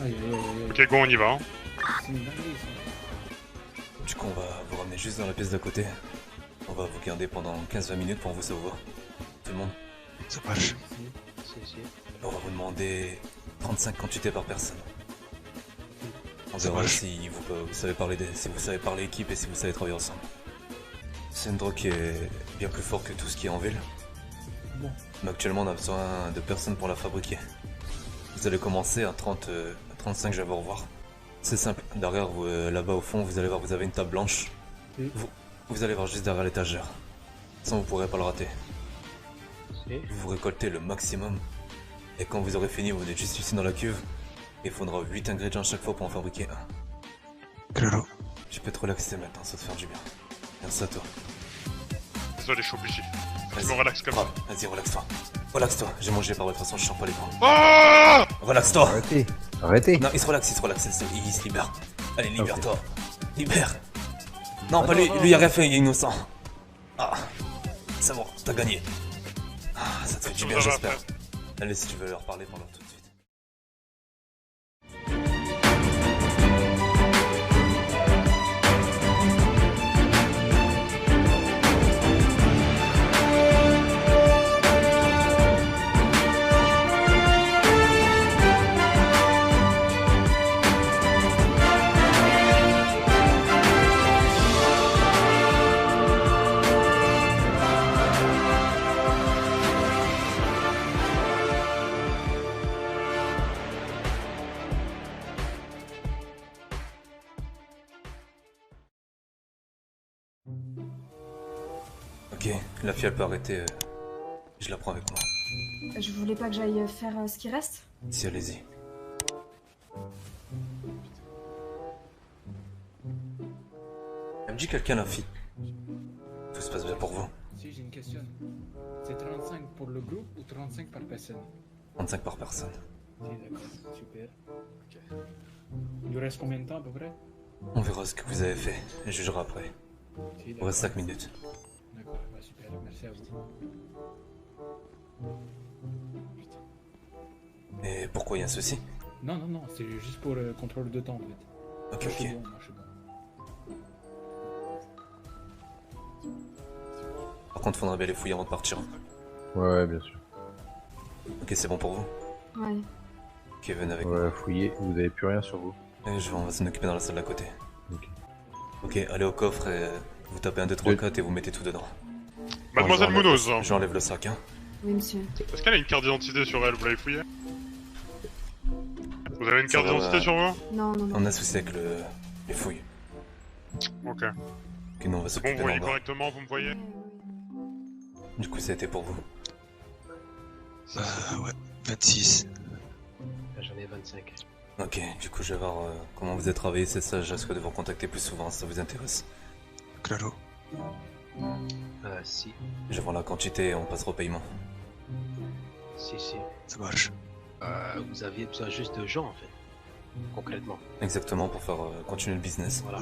Aïe, aïe, aïe, aïe. Ok, go, on y va. Hein. C'est une dinguerie ça. Du coup, on va vous ramener juste dans la pièce d'à côté. On va vous garder pendant 15-20 minutes pour vous savoir. Tout le monde. Ça marche. Si. On va vous demander 35 quantités par personne. On Ça verra marche. si vous savez parler si vous savez parler équipe et si vous savez travailler ensemble. C'est une drogue qui est bien plus forte que tout ce qui est en ville. Bon. Mais actuellement, on a besoin de personnes pour la fabriquer. Vous allez commencer à 35, je vais vous revoir. C'est simple, derrière vous, là-bas au fond, vous allez voir, vous avez une table blanche. Oui. Vous allez voir juste derrière l'étagère. Ça, vous pourrez pas le rater. Si. Vous récoltez le maximum. Et quand vous aurez fini, vous venez juste ici dans la cuve. Il faudra 8 ingrédients à chaque fois pour en fabriquer un. Claro. Tu peux te relaxer maintenant, ça te faire du bien. Merci à toi. Désolé, je suis obligé. Je Vas-y, me relaxe comme ça. Vas-y, relaxe-toi. Relaxe-toi, j'ai mangé par de toute façon, je sens pas les points. Ah Relaxe-toi. Arrêtez. Non, il se relaxe, il se libère. Allez, libère-toi. Libère. Non, pas lui, lui il a rien fait, il est innocent. Ah, c'est bon, t'as gagné. Ah, ça te fait du bien, j'espère. Allez, si tu veux leur parler, parle-leur tout de suite. Ok, la fille elle peut arrêter. Je la prends avec moi. Je voulais pas que j'aille faire ce qui reste. Si, allez-y. Elle me dit quelqu'un la fille. Tout se passe bien pour vous. Si, j'ai une question. C'est 35 pour le groupe ou 35 par personne? 35 par personne. Si, d'accord, super. Ok. Il vous reste combien de temps à peu près? On verra ce que vous avez fait. Je jugerai après. Si, Il d'accord. vous reste 5 minutes. D'accord, bah, super, merci à vous. Et pourquoi il y a un souci? Non, c'est juste pour le contrôle de temps en fait. Ok, Moi, je suis ok. bon, moi, je suis bon. Par contre, faudra bien les fouiller avant de partir. Ouais, bien sûr. Ok, c'est bon pour vous? Ouais. Ok, venez avec moi. Ouais, fouillez, vous avez plus rien sur vous. Et on va s'en occuper dans la salle d'à côté. Ok. Ok, allez au coffre et vous tapez 1, 2, 3, 4 et vous mettez tout dedans. Mademoiselle Moi, Munoz, J'enlève le sac, hein. Oui, monsieur. est-ce qu'elle a une carte d'identité sur elle? Vous l'avez fouillée? Vous avez une carte Ça va, d'identité sur vous? Non. On a un souci avec les fouilles. Ok. Ok, nous on va Bon, s'occuper vous voyez d'en bas. correctement, vous me voyez? Du coup, ça a été pour vous. Ouais. 26. J'en ai 25. Ok, du coup, je vais voir comment vous avez travaillé, c'est ça. Je risque de vous contacter plus souvent si ça vous intéresse. Claro. Si. Je vais voir la quantité et on passera au paiement. Si. Ça marche. Vous aviez besoin juste de gens en fait. Concrètement. Exactement, pour faire continuer le business. Voilà.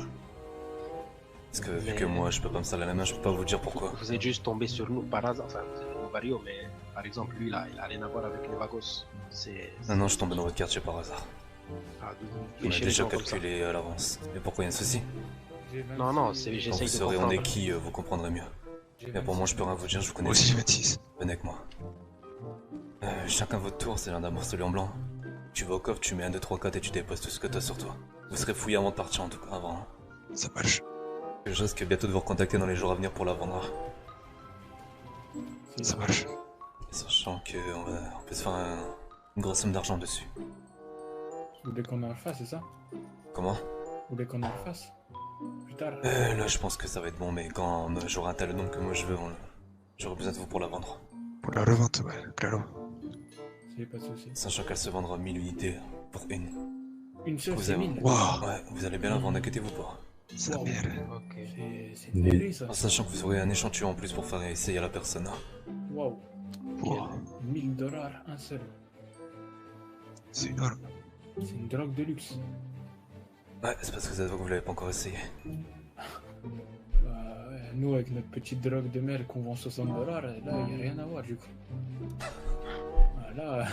Parce que vu Mais- que moi, je peux pas me saler la main, je peux pas vous dire pourquoi. Vous êtes juste tombé sur nous par hasard. Enfin, vous êtes au Vario, mais par exemple, lui là, il a rien à voir avec les Vagos. C'est. Non, je tombe dans votre quartier par hasard. Ah, d'où vous On a pêchez les déjà gens comme ça. calculé à l'avance. Mais pourquoi il y a un souci? J'ai 26. Non, c'est Quand j'essaye vous de saurez on comprendre. est qui, vous comprendrez mieux. J'ai Mais pour moi, je peux rien vous dire, je vous connais. Moi aussi j'ai 26. Venez avec moi. Chacun votre tour, c'est l'un d'un morcelet en blanc. Tu vas au coffre, tu mets 1, 2, 3, 4 et tu déposes tout ce que t'as sur toi. Vous serez fouillé avant de partir en tout cas, avant. Ça marche. Je risque bientôt de vous recontacter dans les jours à venir pour la vendre. Ça marche. Sachant qu'on peut se faire une grosse somme d'argent dessus. Vous voulez qu'on en fasse, c'est ça? Comment? Vous voulez qu'on en fasse? Plus tard? Là, je pense que ça va être bon, mais quand j'aurai un tel nombre que moi je veux, j'aurai besoin de vous pour la vendre. Pour la revente, ouais. Claro. C'est pas de soucis. Sachant qu'elle se vendra 1000 unités pour une. Une seule, Vous c'est avez- 1000. Waouh. Ouais, vous allez bien la vendre, inquiétez-vous pas. Ça Wow. merde. Ok. C'est une dinguerie ça. En sachant que vous aurez un échantillon en plus pour faire essayer à la personne. Hein. Wow. Wow. 1000 $, un seul. C'est énorme. C'est une drogue de luxe. Ouais, c'est parce que vous l'avez pas encore essayé. Bah, ouais, nous, avec notre petite drogue de mer qu'on vend 60 $, là, il n'y a rien à voir du coup. Voilà.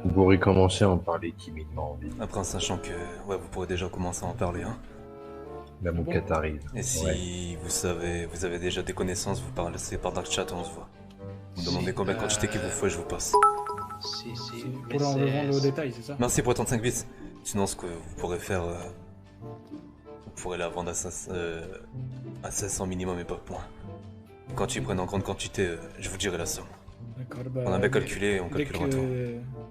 Vous pourrez commencer à en parler timidement en ville. Après, en sachant que, ouais, vous pourrez déjà commencer à en parler, hein. La mouquette arrive. Et si Ouais. vous avez déjà des connaissances, vous parlez par Dark Chat, on se voit. Vous me demandez combien de quantité qu'il vous faut et je vous passe. Si, C'est mais pour enlevant le c'est... détail, c'est ça? Merci pour 35 bits. Sinon, ce que vous pourrez faire, vous pourrez la vendre à 500 minimum et pas moins. Quand tu prennes en grande quantité, je vous dirai la somme. D'accord, bah, On a bien calculé et on dès calculera tout.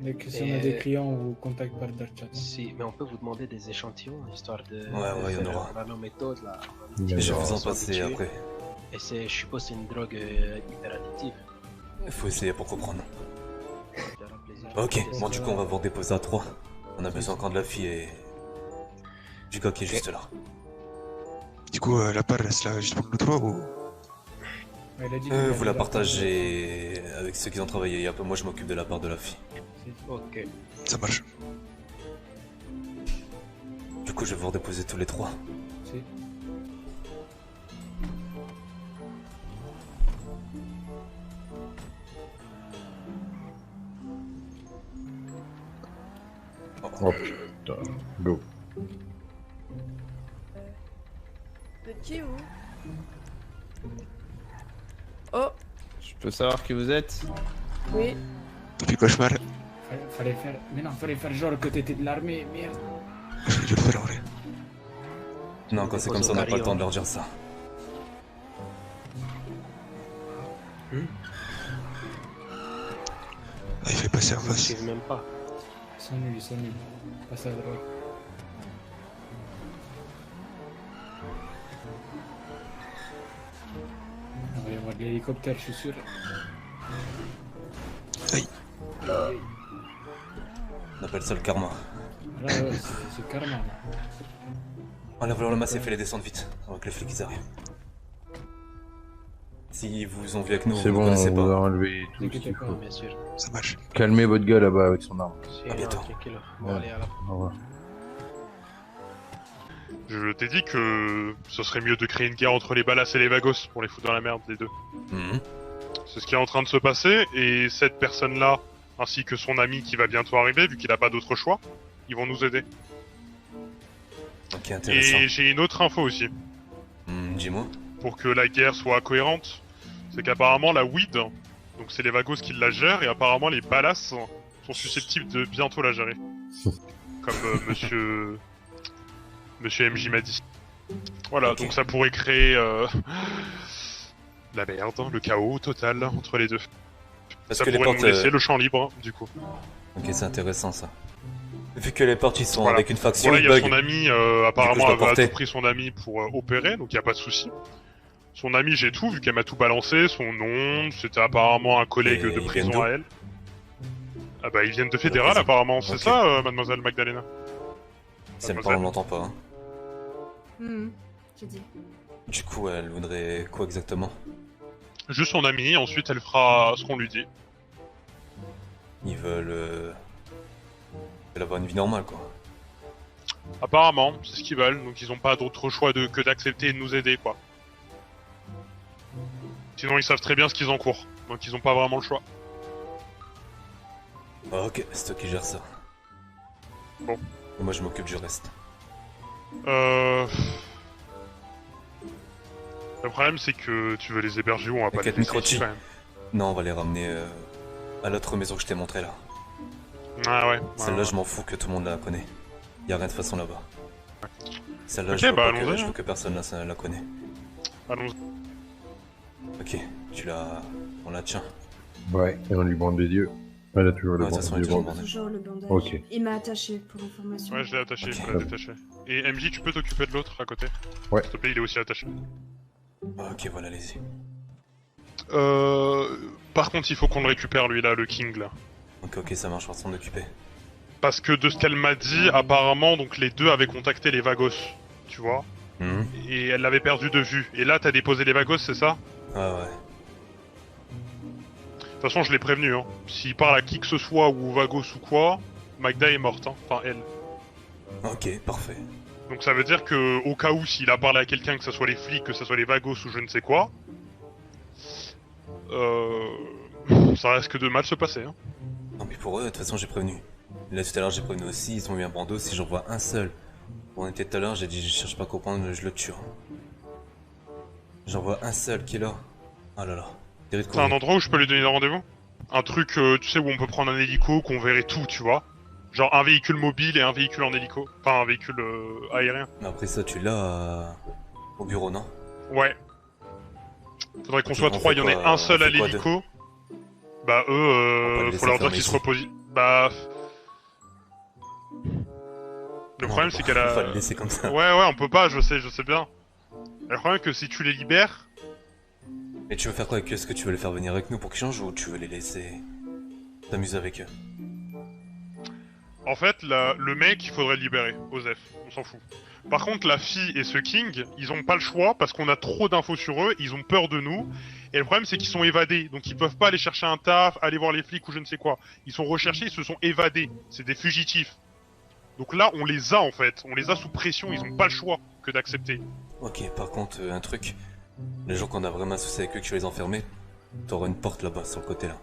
dès que si on a des clients, on vous contacte par Dark Chat. Si, mais on peut vous demander des échantillons, histoire de... Ouais, il y en aura. On a nos méthodes, là. Il y en Je vais aura. vous en sont passer habitués. après. Et c'est, je suppose, c'est une drogue hyper addictive. Il faut essayer pour comprendre. Ça fera plaisir. Ok, bon du coup on va vous redéposer à 3. On a besoin encore de la fille et... du gars qui est juste là. Du coup, la part reste là juste pour nous trois ou... Ouais, il a dit Vous la partagez avec ceux qui ont travaillé et après moi je m'occupe de la part de la fille. Ok. Ça marche. Du coup je vais vous redéposer tous les 3. Si. Oh putain. Go. Vous êtes qui, vous? Oh, Je peux savoir qui vous êtes? oui. Depuis cauchemar, Fallait faire... Mais non, fallait faire genre que t'étais de l'armée, merde. je vais le faire en vrai. Non quand c'est comme ça on n'a pas le temps de leur dire ça. Ah, il fait passer en Ils ne face. suivent même pas. Ils sont nuls. Passe à droite. On va y avoir de l'hélicoptère, je suis sûr. On appelle ça le karma. Là, ouais, c'est karma. là. Enlève le masse et fais les descendre vite, avant que les flics ils arrivent. S'ils vous ont vu avec nous, C'est vous bon, ne connaissez on vous a pas. enlevé tout ce T'inquiète qu'il pas. faut. Bien sûr. Ça marche. Calmez votre gars là-bas avec son arme. Si, À non, bientôt. tranquille. Bon, Ouais. allez, à la Au revoir. Je t'ai dit que ce serait mieux de créer une guerre entre les Ballas et les Vagos pour les foutre dans la merde, les deux. Mhm. C'est ce qui est en train de se passer, et cette personne-là, ainsi que son ami qui va bientôt arriver, vu qu'il n'a pas d'autre choix, ils vont nous aider. Ok, intéressant. Et j'ai une autre info aussi, Dis-moi. pour que la guerre soit cohérente. C'est qu'apparemment la weed, donc c'est les Vagos qui la gèrent, et apparemment les Ballas sont susceptibles de bientôt la gérer. Comme Monsieur MJ m'a dit. Voilà, Ok. donc ça pourrait créer la merde, le chaos total entre les deux. Parce Ça que les pourrait portes... nous laisser le champ libre, du coup. Ok, c'est intéressant ça. Vu que les portes ils sont Voilà. avec une faction, Voilà, il y a bug. son ami, je apparemment, dois elle a porter. tout pris son ami pour opérer, donc il n'y a pas de souci. Son ami, j'ai tout, vu qu'elle m'a tout balancé, son nom, c'était apparemment un collègue Et de ils prison viennent d'où à elle. Ah bah, ils viennent de Fédéral, prison. apparemment, c'est Ok. ça, mademoiselle Magdalena? Si elle parle, on l'entend pas. Hein. J'ai dit. Du coup, elle voudrait quoi exactement? Juste son ami, ensuite elle fera ce qu'on lui dit. Ils veulent... Elle avoir une vie normale quoi. Apparemment, c'est ce qu'ils veulent, donc ils ont pas d'autre choix que d'accepter et de nous aider, quoi. Sinon, ils savent très bien ce qu'ils encourent, donc ils ont pas vraiment le choix. Ah, ok, c'est toi qui gères ça. Bon. Et moi je m'occupe du reste. Le problème, c'est que tu veux les héberger où? On va pas les T'inquiète, laisser ici, Microchi. quand même. Non, on va les ramener à l'autre maison que je t'ai montré là. Ah ouais. Celle-là, ouais. je m'en fous que tout le monde la connaît. Y a rien de façon là-bas. Celle-là, Ok, je, veux bah, pas que, allons-y, je hein. veux que personne la connaît. Allons-y. Ok, tu la... On la tient. Ouais, et on lui bande les yeux. Elle a toujours le Ouais, de toute façon, elle est bandage. toujours bandée. Toujours le bandage. Ok. Il m'a attaché pour information. Ouais, je l'ai attaché, Ok. je l'ai détaché. Et MJ, tu peux t'occuper de l'autre à côté? Ouais. S'il te plaît, il est aussi attaché. Ah, ok, voilà, allez-y. Par contre, il faut qu'on le récupère, lui, là, le King, là. Ok, ça marche, on va s'en occuper. Parce que de ce qu'elle m'a dit, apparemment, donc les deux avaient contacté les Vagos, tu vois, Mhm. et elle l'avait perdu de vue. Et là, t'as déposé les Vagos, c'est ça? Ah ouais. De toute façon, je l'ai prévenu, hein. S'il parle à qui que ce soit, ou Vagos ou quoi, Magda est morte, hein. Enfin, elle. Ok, parfait. Donc ça veut dire que, au cas où, s'il a parlé à quelqu'un, que ce soit les flics, que ce soit les Vagos ou je ne sais quoi, ça risque de mal se passer, hein. Non mais pour eux, de toute façon, j'ai prévenu. Là tout à l'heure j'ai prévenu aussi, ils ont mis un bandeau, si j'en vois un seul. On était tout à l'heure, j'ai dit je cherche pas à comprendre, je le tue. J'en vois un seul qui est là. Oh là là. C'est un endroit où je peux lui donner un rendez-vous? Un truc, tu sais, où on peut prendre un hélico, qu'on verrait tout, tu vois? Genre un véhicule mobile et un véhicule en hélico. Enfin, un véhicule aérien. Mais après ça, tu l'as au bureau, non? Ouais. Faudrait qu'on Ok, soit on 3, fait il y en ait quoi, un on seul fait à quoi l'hélico. On Bah va le eux, laisser faut leur dire fermer qu'ils se ici. reposent. Bah... Le problème c'est qu'elle a... Faut le laisser comme ça. Ouais, on peut pas, je sais bien. Le problème que si tu les libères... Et tu veux faire quoi avec eux? Est-ce que tu veux les faire venir avec nous pour qu'ils changent ou tu veux les laisser t'amuser avec eux? En fait, le mec, il faudrait le libérer, Osef, on s'en fout. Par contre, la fille et ce King, ils ont pas le choix parce qu'on a trop d'infos sur eux, ils ont peur de nous. Et le problème, c'est qu'ils sont évadés, donc ils peuvent pas aller chercher un taf, aller voir les flics ou je ne sais quoi. Ils sont recherchés, ils se sont évadés. C'est des fugitifs. Donc là, on les a en fait, on les a sous pression, ils ont pas le choix que d'accepter. Ok, par contre, un truc. Les gens qu'on a vraiment associés avec eux, que tu vas les enfermer, t'auras une porte là-bas, sur le côté là.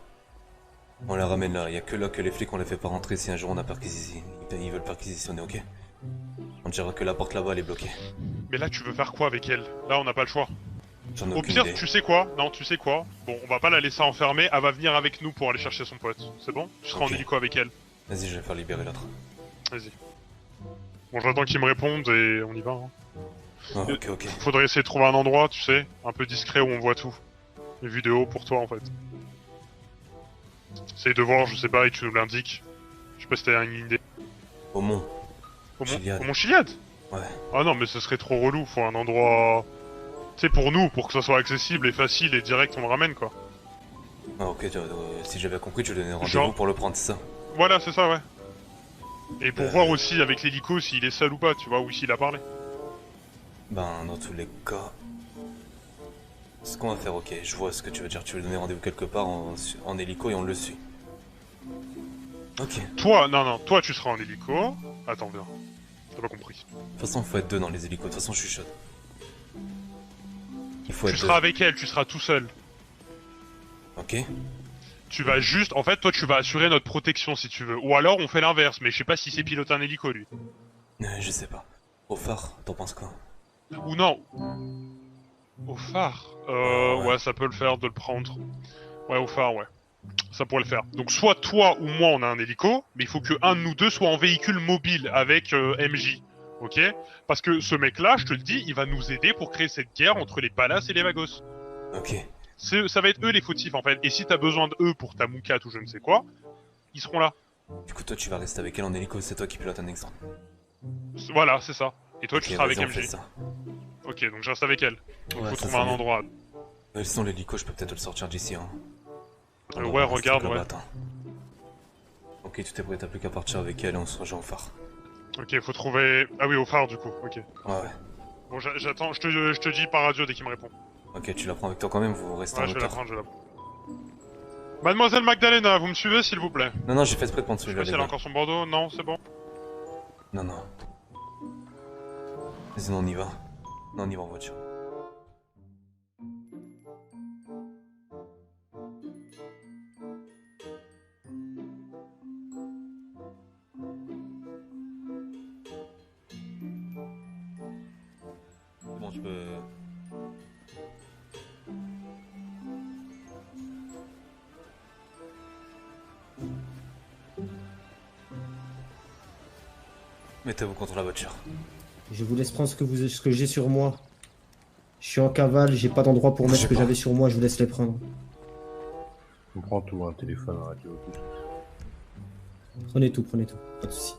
On la ramène là, y a que là que les flics on les fait pas rentrer si un jour on a perquisitionné. Ils veulent perquisitionner, ok? On dira que la porte là-bas elle est bloquée. Mais là, tu veux faire quoi avec elle? Là, on n'a pas le choix. J'en ai Au aucune pire, idée. tu sais quoi? Non, tu sais quoi? Bon, on va pas la laisser enfermer, elle va venir avec nous pour aller chercher son pote. C'est bon? Tu seras Ok. en hélico avec elle. Vas-y, je vais faire libérer l'autre. Vas-y. Bon, j'attends qu'ils me répondent et on y va. Hein. Ah, ok. Faudrait essayer de trouver un endroit, tu sais, un peu discret où on voit tout. Une vidéo pour toi en fait. Essaye de voir, je sais pas, et tu nous l'indiques. Je sais pas si t'as une idée. Au mont. Au Mont Chiliad? Ouais. Ah non, mais ce serait trop relou, faut un endroit... Tu sais, pour nous, pour que ça soit accessible et facile et direct, on le ramène quoi. Ah ok, si j'avais compris, tu donnais rendez-vous Genre- pour le prendre, c'est ça? Voilà, c'est ça, ouais. Et pour voir aussi avec l'hélico s'il est seul ou pas, tu vois, ou s'il a parlé. Ben, dans tous les cas... Ce qu'on va faire, ok, je vois ce que tu veux dire. Tu veux donner rendez-vous quelque part en hélico et on le suit. Ok. De Toi, non, toi tu seras en hélico. Attends, viens. T'as pas compris. toute façon, faut être deux dans les hélicos. De toute façon, je suis chaud. Il faut Tu être seras deux. avec elle, tu seras tout seul. Ok. Tu vas juste, en fait, toi tu vas assurer notre protection si tu veux. Ou alors on fait l'inverse, mais je sais pas si c'est piloter un hélico lui. Je sais pas. Au phare, t'en penses quoi? Ou non. Au phare. Ouais, ça peut le faire de le prendre. Ouais, au phare, ouais. Ça pourrait le faire. Donc soit toi ou moi on a un hélico, mais il faut que un de nous deux soit en véhicule mobile avec MJ. Ok? Parce que ce mec-là, je te le dis, il va nous aider pour créer cette guerre entre les Palas et les Vagos. Ok. Ça va être eux les fautifs en fait. Et si t'as besoin d'eux pour ta moukat ou je ne sais quoi, ils seront là. Du coup, toi, tu vas rester avec elle en hélico, c'est toi qui pilotes un extra. Voilà, c'est ça. Et toi, Ok, tu seras avec vas-y, on fait MJ. ça. Ok, donc je reste avec elle. Donc Ouais, faut ça, trouver c'est un mieux. endroit. Sinon, l'hélico, je peux peut-être le sortir d'ici, hein. Ouais, regarde, ouais. Ok, tout est prêt, t'as plus qu'à partir avec elle et on se rejoint au phare. Ok, faut trouver... Ah oui, au phare du coup, ok. Ouais. Bon, j'attends, je te dis par radio dès qu'il me répond. Ok, tu la prends avec toi quand même, vous restez Ouais, en je vais la hauteur. prendre, je vais la prendre. Mademoiselle Magdalena, vous me suivez s'il vous plaît? Non, j'ai fait exprès de prendre Je sais celui-là, pas si les elle a gars. encore son bandeau, non, c'est bon. Non. Vas-y, non, on y va. Non, on y va en voiture. Bon, je peux... Mettez-vous contre la voiture. Je vous laisse prendre ce que j'ai sur moi. Je suis en cavale, j'ai pas d'endroit pour mettre ce que j'avais sur moi, je vous laisse les prendre. On prend tout, un téléphone, un radio, tout. Prenez tout, pas de soucis.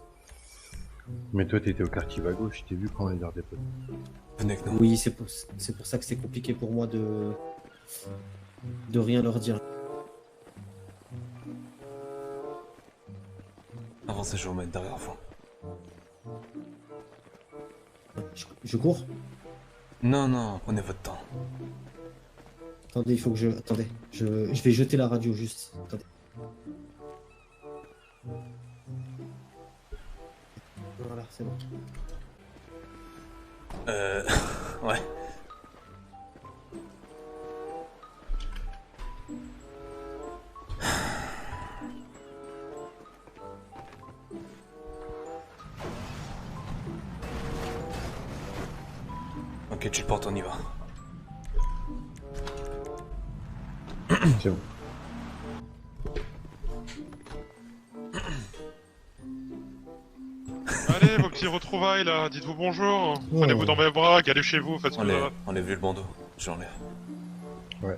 Mais toi, t'étais au quartier Vago, je t'ai vu quand on est dans des potes. Venez avec nous. Oui, c'est pour ça que c'est compliqué pour moi de rien leur dire. Avancez, je vais vous mettre derrière vous. Je cours? Non, prenez votre temps. Attendez, il faut que je... Attendez, je vais jeter la radio juste. Attendez. Voilà, c'est bon. Ouais. Ok, tu le portes, on y va. C'est bon. Allez, vos petits retrouvailles là, dites-vous bonjour. Oh. Prenez-vous dans mes bras, allez chez vous, faites ce que vous avez. Enlève-lui le bandeau. Je l'enlève. Ouais.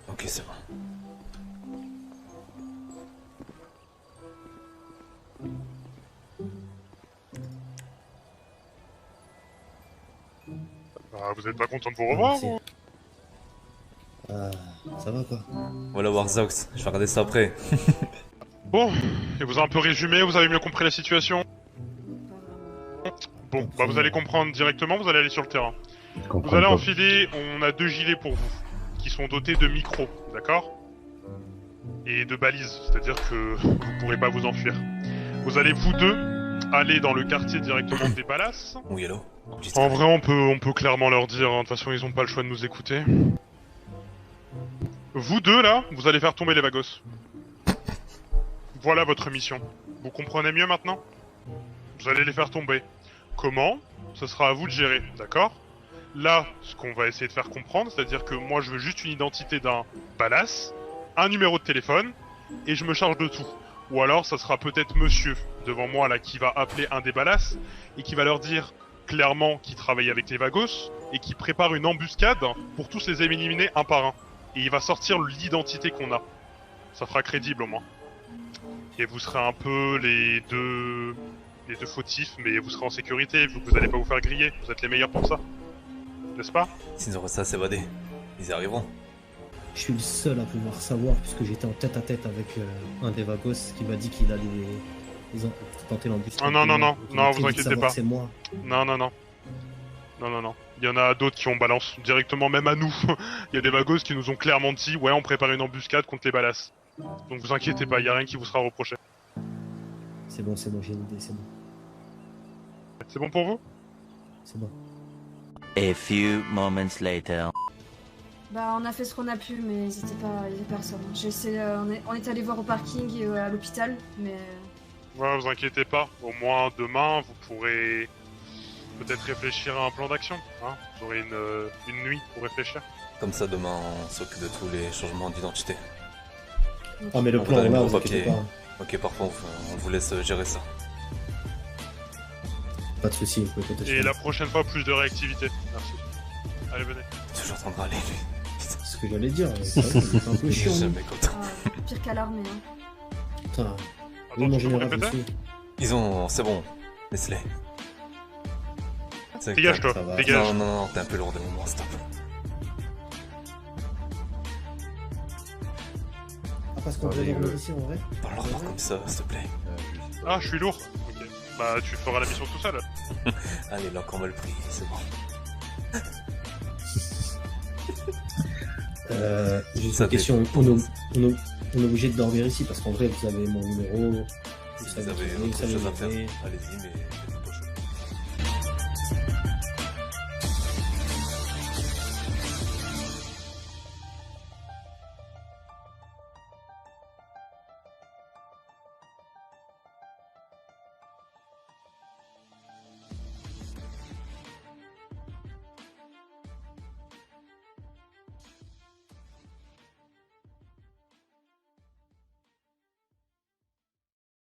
Ok, c'est bon. Ah, vous êtes pas content de vous revoir Merci. vous Ça va quoi? Voilà Warzox, je vais regarder ça après. Bon, et vous avez un peu résumé, vous avez mieux compris la situation. Bon, bah vous allez comprendre directement, vous allez aller sur le terrain. Je comprends Vous allez pas. enfiler, on a 2 gilets pour vous, qui sont dotés de micros, d'accord? Et de balises, c'est-à-dire que vous pourrez pas vous enfuir. Vous allez vous deux aller dans le quartier directement des Palaces. Oui, hello. En vrai, on peut clairement leur dire, hein, de toute façon ils ont pas le choix de nous écouter. Vous deux là, vous allez faire tomber les Vagos. Voilà votre mission. Vous comprenez mieux maintenant? Vous allez les faire tomber. Comment? Ce sera à vous de gérer, d'accord? Là, ce qu'on va essayer de faire comprendre, c'est-à-dire que moi je veux juste une identité d'un Palace, un numéro de téléphone, et je me charge de tout. Ou alors ça sera peut-être monsieur devant moi là qui va appeler un des Palaces et qui va leur dire clairement qu'il travaille avec les Vagos et qui prépare une embuscade pour tous les éliminer un par un. Et il va sortir l'identité qu'on a. Ça fera crédible au moins. Et vous serez un peu les deux fautifs, mais vous serez en sécurité vu que vous allez pas vous faire griller. Vous êtes les meilleurs pour ça. N'est-ce pas? S'ils auraient ça, s'évader. Ils y arriveront. Je suis le seul à pouvoir savoir puisque j'étais en tête à tête avec un des Vagos qui m'a dit qu'il allait tenter l'embuscade. Ah non, non, non, Il non, m'a vous dit de inquiétez savoir pas. que c'est moi. Non, non, non. Non, non, non. Il y en a d'autres qui ont balance directement, même à nous. Il y a des Vagos qui nous ont clairement dit, ouais, on prépare une embuscade contre les Balas. Donc vous inquiétez pas, il y a rien qui vous sera reproché. C'est bon, j'ai une idée, c'est bon. C'est bon pour vous? C'est bon. A few moments later. Bah, on a fait ce qu'on a pu, mais ils étaient pas, il y avait personne. J'ai essayé, on est allé voir au parking et à l'hôpital, mais. Ouais, vous inquiétez pas. Au moins demain, vous pourrez peut-être réfléchir à un plan d'action. Hein, vous aurez une nuit pour réfléchir. Comme ça, demain, on s'occupe de tous les changements d'identité. Ah, mais le On plan vous donne là, les vous bons inquiétez papiers. pas. Ok, parfois, on vous laisse gérer ça. Pas de soucis, vous pouvez compter sur Et moi. la prochaine fois, plus de réactivité. Merci. Allez, venez. Toujours en train de râler, lui. C'est ce que j'allais dire. C'est vrai que c'est un peu chiant. Jamais content. Ah, pire qu'à l'armée, hein. Putain. Attends, Oui, mon tu peux général, répéter? monsieur. Ils ont... C'est bon. Laisse-les. C'est- Dégage-toi, ça va. dégage. Non, non, non, t'es un peu lourd de moment, stop. Ah, parce qu'on peut Allez, dormir ici en vrai? Parle-leur pas comme ça, s'il te plaît. Ah, je suis lourd. Ok. Bah, tu feras la mission tout seul. Allez, là, qu'on me le prix, c'est bon. Juste Ça une question, on est obligé de dormir ici parce qu'en vrai vous avez mon numéro, vous Si savez vous avez qui est, autre chose à faire, où est. allez-y, mais faites pas chaud.